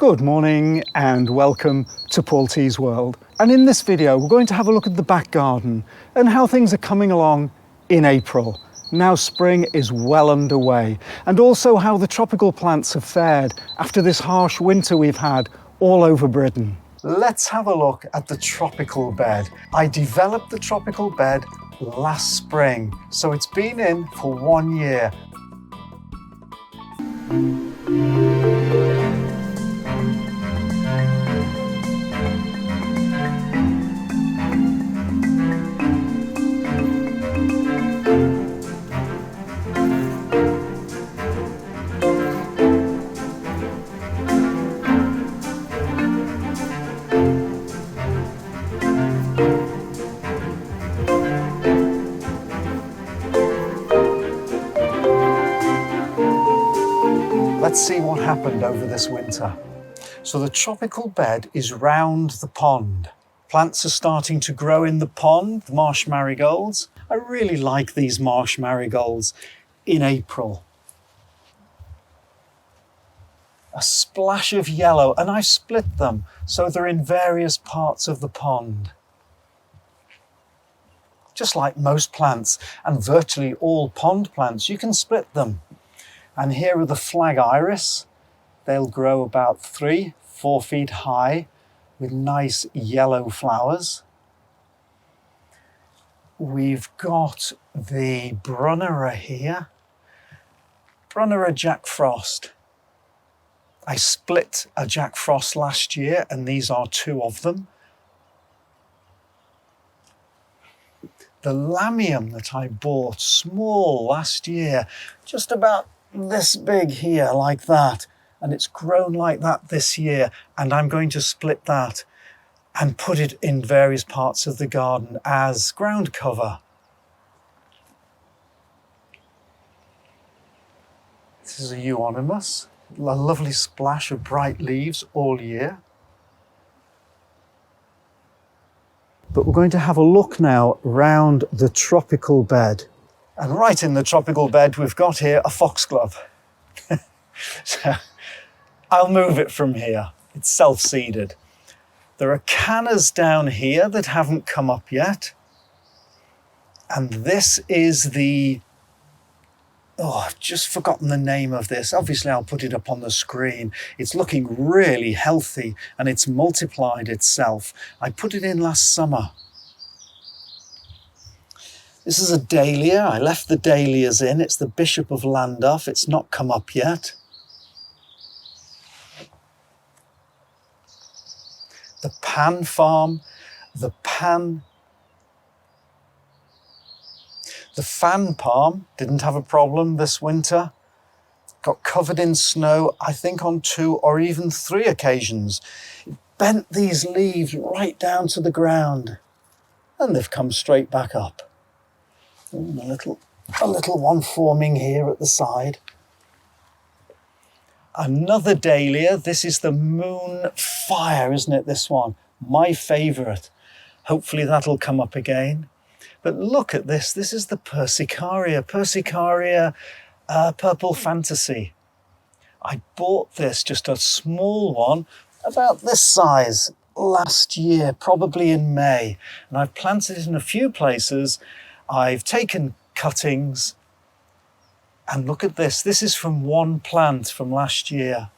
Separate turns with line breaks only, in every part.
Good morning and welcome to Paul T's World. And in this video we're going to have a look at the back garden and how things are coming along in April. Now spring is well underway, and also how the tropical plants have fared after this harsh winter we've had all over Britain. Let's have a look at the tropical bed. I developed the tropical bed last spring, so it's been in for 1 year. Let's see what happened over this winter. So the tropical bed is round the pond. Plants are starting to grow in the pond, the marsh marigolds. I really like these marsh marigolds in April. A splash of yellow, and I've split them so they're in various parts of the pond. Just like most plants, and virtually all pond plants, you can split them. And here are the flag iris. They'll grow about 3-4 feet high with nice yellow flowers. We've got the Brunnera here. Brunnera Jack Frost. I split a Jack Frost last year, and these are 2 of them. The Lamium that I bought small last year, just about this big here, like that, and it's grown like that this year, and I'm going to split that and put it in various parts of the garden as ground cover. This is a euonymus, a lovely splash of bright leaves all year. But we're going to have a look now round the tropical bed. And right in the tropical bed, we've got here a foxglove. So I'll move it from here. It's self-seeded. There are cannas down here that haven't come up yet. And this is the, I've just forgotten the name of this. Obviously, I'll put it up on the screen. It's looking really healthy and it's multiplied itself. I put it in last summer. This is a dahlia. I left the dahlias in. It's the Bishop of Llandaff. It's not come up yet. The pan farm, the fan palm didn't have a problem this winter. Got covered in snow, I think on 2 or even 3 occasions. It bent these leaves right down to the ground, and they've come straight back up. Ooh, a little one forming here at the side. Another dahlia. This is the Moonfire, isn't it, this one? My favourite. Hopefully that'll come up again. But look at this. This is the Persicaria. Persicaria Purple Fantasy. I bought this, just a small one, about this size, last year, probably in May. And I've planted it in a few places. I've taken cuttings, and look at this. This is from one plant from last year.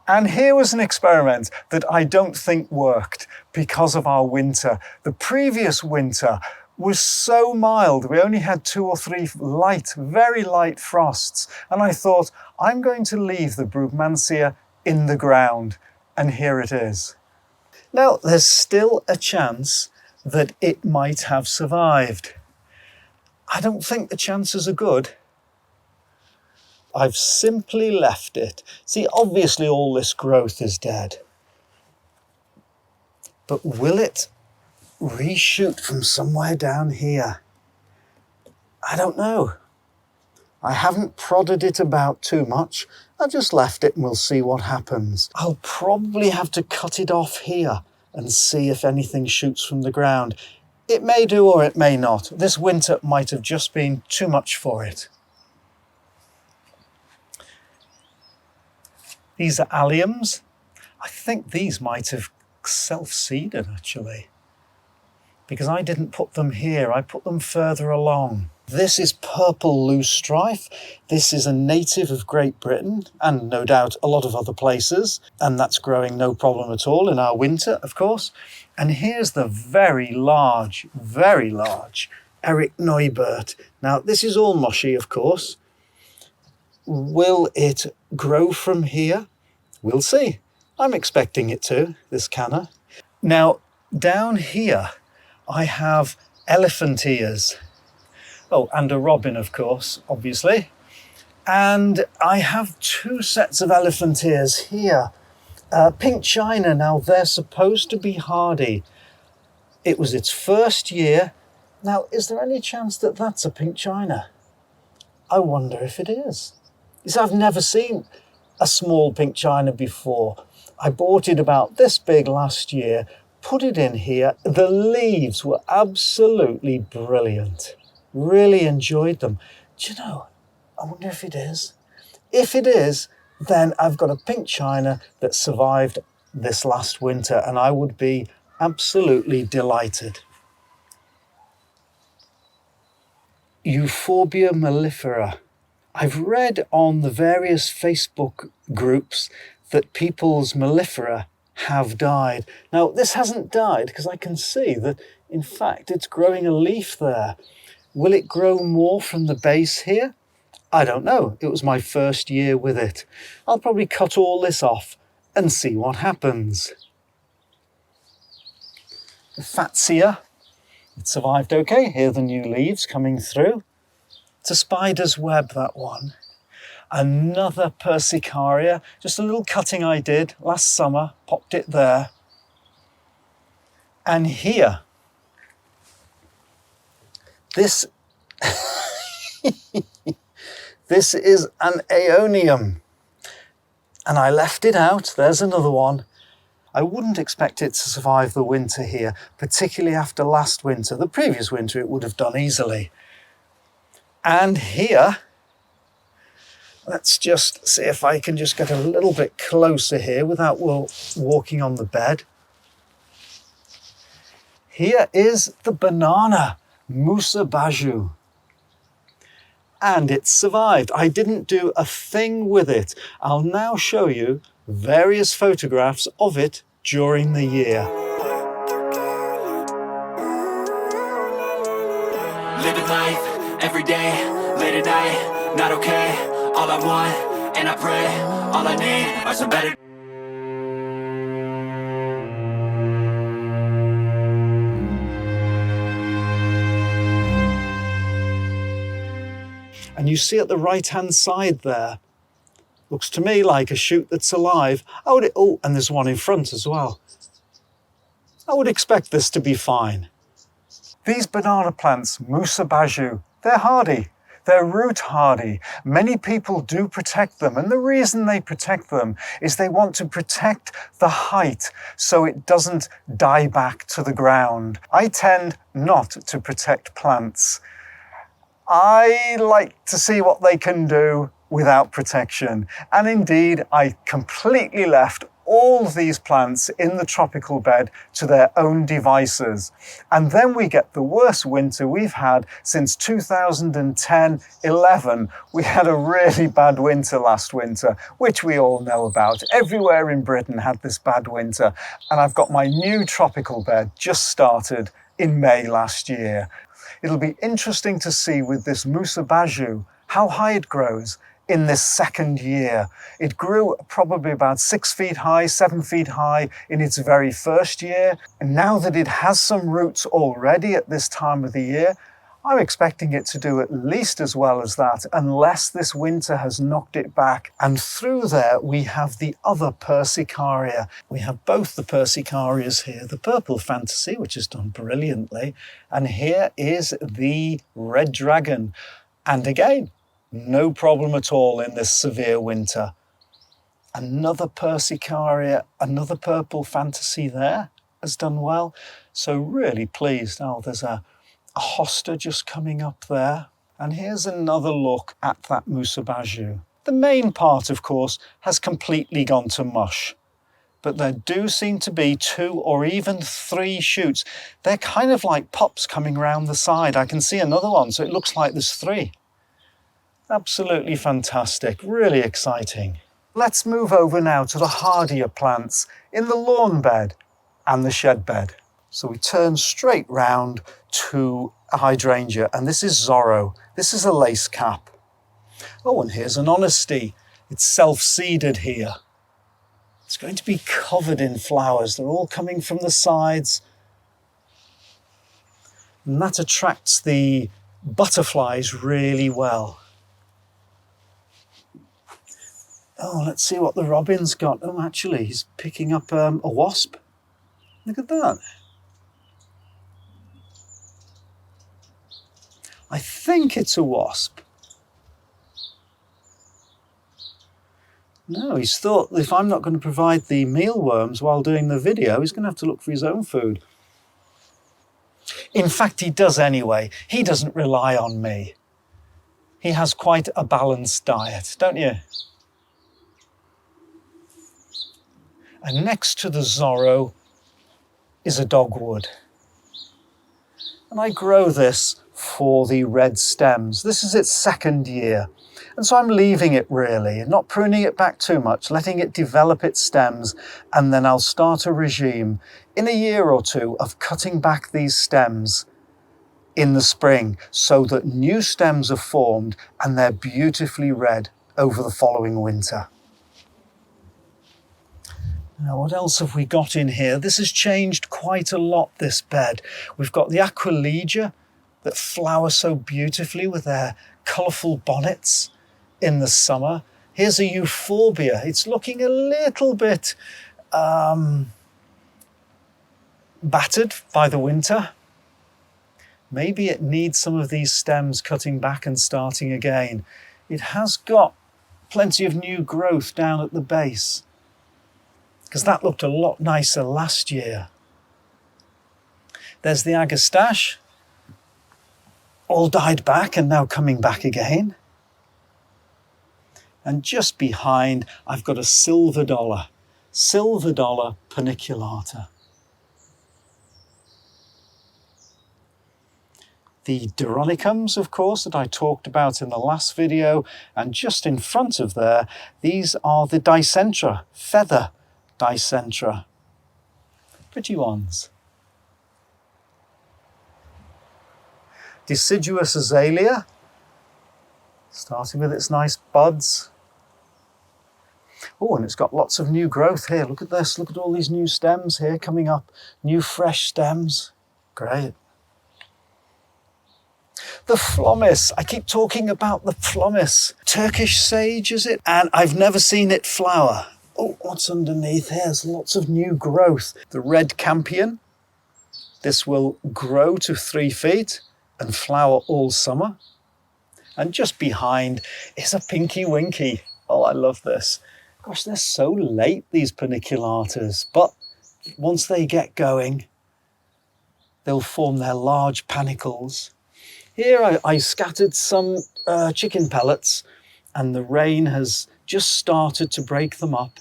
And here was an experiment that I don't think worked because of our winter. The previous winter was so mild. We only had 2 or 3 light, very light frosts. And I thought, I'm going to leave the Brugmansia in the ground. And here it is. Now, there's still a chance that it might have survived. I don't think the chances are good. I've simply left it. See, obviously all this growth is dead. But will it reshoot from somewhere down here? I don't know. I haven't prodded it about too much. I've just left it and we'll see what happens. I'll probably have to cut it off here and see if anything shoots from the ground. It may do or it may not. This winter might have just been too much for it. These are alliums. I think these might have self-seeded actually, because I didn't put them here, I put them further along. This is purple loosestrife. This is a native of Great Britain and no doubt a lot of other places, and that's growing no problem at all in our winter, of course. And here's the very large Eric Neubert. Now this is all mushy, of course. Will it grow from here? We'll see. I'm expecting it to, this canna. Now down here I have elephant ears. Oh, and a robin, of course, obviously. And I have two sets of elephant ears here. Pink china, now they're supposed to be hardy. It was its first year. Now, is there any chance that that's a pink china? I wonder if it is. You see, I've never seen a small pink china before. I bought it about this big last year, put it in here. The leaves were absolutely brilliant. Really enjoyed them. Do you know, I wonder if it is. If it is, then I've got a pink china that survived this last winter, and I would be absolutely delighted. Euphorbia mellifera. I've read on the various Facebook groups that people's mellifera have died. Now, this hasn't died because I can see that, in fact, it's growing a leaf there. Will it grow more from the base here? I don't know. It was my first year with it. I'll probably cut all this off and see what happens. The Fatsia, it survived okay. Here are the new leaves coming through. It's a spider's web, that one. Another Persicaria, just a little cutting I did last summer, popped it there. And here, this this is an aeonium, and I left it out. There's another one. I wouldn't expect it to survive the winter here, particularly after last winter. The previous winter it would have done easily. And here, let's just see if I can just get a little bit closer here without walking on the bed. Here is the banana, Musa Baju. And it survived. I didn't do a thing with it. I'll now show you various photographs of it during the year.
Living life every day, late at night, not okay. All I want, and I pray, all I need are some better.
And you see at the right-hand side there, looks to me like a shoot that's alive. Oh, and there's one in front as well. I would expect this to be fine. These banana plants, Musa Baju, they're hardy. They're root hardy. Many people do protect them, and the reason they protect them is they want to protect the height so it doesn't die back to the ground. I tend not to protect plants. I like to see what they can do without protection. And indeed, I completely left all of these plants in the tropical bed to their own devices. And then we get the worst winter we've had since 2010-11. We had a really bad winter last winter, which we all know about. Everywhere in Britain had this bad winter. And I've got my new tropical bed just started in May last year. It'll be interesting to see with this Musa Baju how high it grows in this second year. It grew probably about 6 feet high, 7 feet high in its very first year. And now that it has some roots already at this time of the year, I'm expecting it to do at least as well as that, unless this winter has knocked it back. And through there, we have the other Persicaria. We have both the Persicarias here, the purple fantasy, which has done brilliantly. And here is the red dragon. And again, no problem at all in this severe winter. Another Persicaria, another purple fantasy there has done well. So really pleased. Oh, there's a hosta just coming up there. And here's another look at that Musa Baju. The main part, of course, has completely gone to mush. but there do seem to be 2 or even 3 shoots. They're kind of like pops coming around the side. I can see another one, so it looks like there's 3. Absolutely fantastic, really exciting. Let's move over now to the hardier plants in the lawn bed and the shed bed. So we turn straight round to a hydrangea, and this is Zorro. This is a lace cap. Oh, and here's an honesty. It's self-seeded here. It's going to be covered in flowers. They're all coming from the sides. And that attracts the butterflies really well. Oh, let's see what the robin's got. Oh, actually, he's picking up a wasp. Look at that. I think it's a wasp. No, he's thought if I'm not going to provide the mealworms while doing the video, he's going to have to look for his own food. In fact, he does anyway. He doesn't rely on me. He has quite a balanced diet, don't you? And next to the Zorro is a dogwood. And I grow this for the red stems. This is its 2nd year. And so I'm leaving it really, and not pruning it back too much, letting it develop its stems, and then I'll start a regime in a year or 2 of cutting back these stems in the spring so that new stems are formed and they're beautifully red over the following winter. Now, what else have we got in here? This has changed quite a lot, this bed. We've got the aqualegia that flower so beautifully with their colourful bonnets in the summer. Here's a euphorbia. It's looking a little bit battered by the winter. Maybe it needs some of these stems cutting back and starting again. It has got plenty of new growth down at the base, because that looked a lot nicer last year. There's the agastache, all died back and now coming back again. And just behind, I've got a silver dollar paniculata. The Doronicums, of course, that I talked about in the last video, and just in front of there, these are the dicentra, feather dicentra. Pretty ones. Deciduous azalea, starting with its nice buds. Oh, and it's got lots of new growth here. Look at this. Look at all these new stems here coming up. New fresh stems. Great. The phlomis. I keep talking about the phlomis. Turkish sage, is it? And I've never seen it flower. Oh, what's underneath here? There's lots of new growth. The red campion. This will grow to 3 feet and flower all summer. And just behind is a pinky winky. Oh, I love this. Gosh, they're so late, these paniculatas. But once they get going, they'll form their large panicles. Here I scattered some chicken pellets, and the rain has just started to break them up.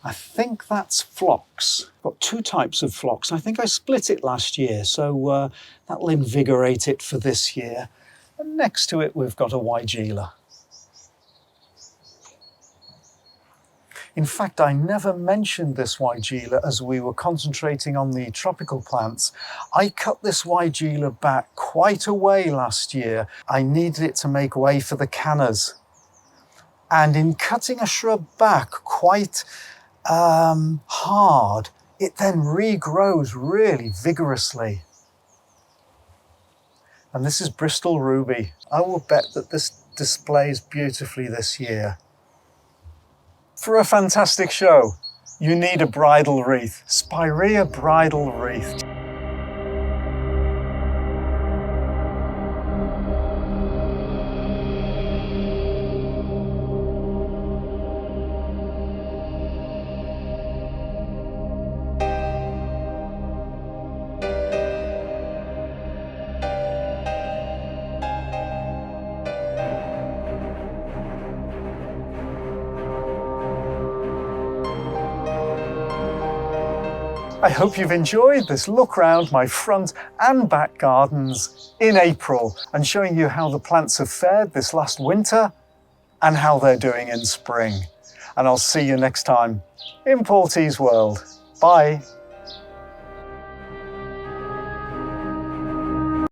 I think that's phlox. Got 2 types of phlox. I think I split it last year, so that'll invigorate it for this year. And next to it, we've got a weigela. In fact, I never mentioned this weigela as we were concentrating on the tropical plants. I cut this weigela back quite a way last year. I needed it to make way for the cannas. And in cutting a shrub back quite hard, it then regrows really vigorously. And this is Bristol Ruby. I will bet that this displays beautifully this year. For a fantastic show, you need a bridal wreath. Spirea bridal wreath. I hope you've enjoyed this look round my front and back gardens in April and showing you how the plants have fared this last winter and how they're doing in spring. And I'll see you next time in Paul T's World. Bye.